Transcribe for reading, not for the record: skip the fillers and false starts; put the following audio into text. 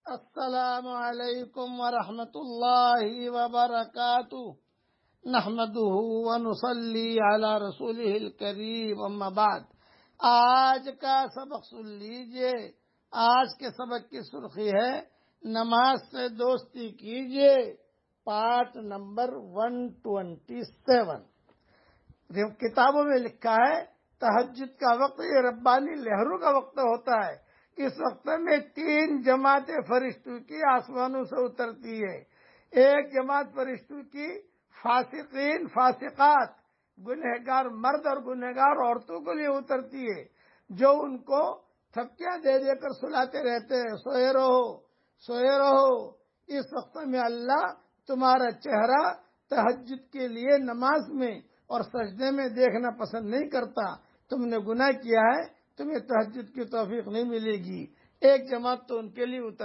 السلام علیکم ورحمۃ اللہ وبرکاتہ، نحمده ونصلی علی رسولہ الکریم، اما بعد۔ آج کا سبق سن لیجئے۔ آج کے سبق کی سرخی ہے نماز سے دوستی کیجئے، پارٹ نمبر 127۔ کتابوں میں لکھا ہے تہجد کا وقت یہ ربانی لہروں کا وقت ہوتا ہے۔ اس وقت میں 3 جماعتیں فرشتوں کی آسمانوں سے اترتی ہے۔ ایک جماعت فرشتوں کی فاسقین فاسقات، گنہگار مرد اور گنہگار عورتوں کے لیے اترتی ہے، جو ان کو تھپکیاں دے دے کر سلاتے رہتے ہیں، سوئے رہو سوئے رہو۔ اس وقت میں اللہ تمہارا چہرہ تہجد کے لیے نماز میں اور سجدے میں دیکھنا پسند نہیں کرتا۔ تم نے گناہ کیا ہے، تمہیں تہجد کی توفیق نہیں ملے گی۔ ایک جماعت تو ان کے لیے اتر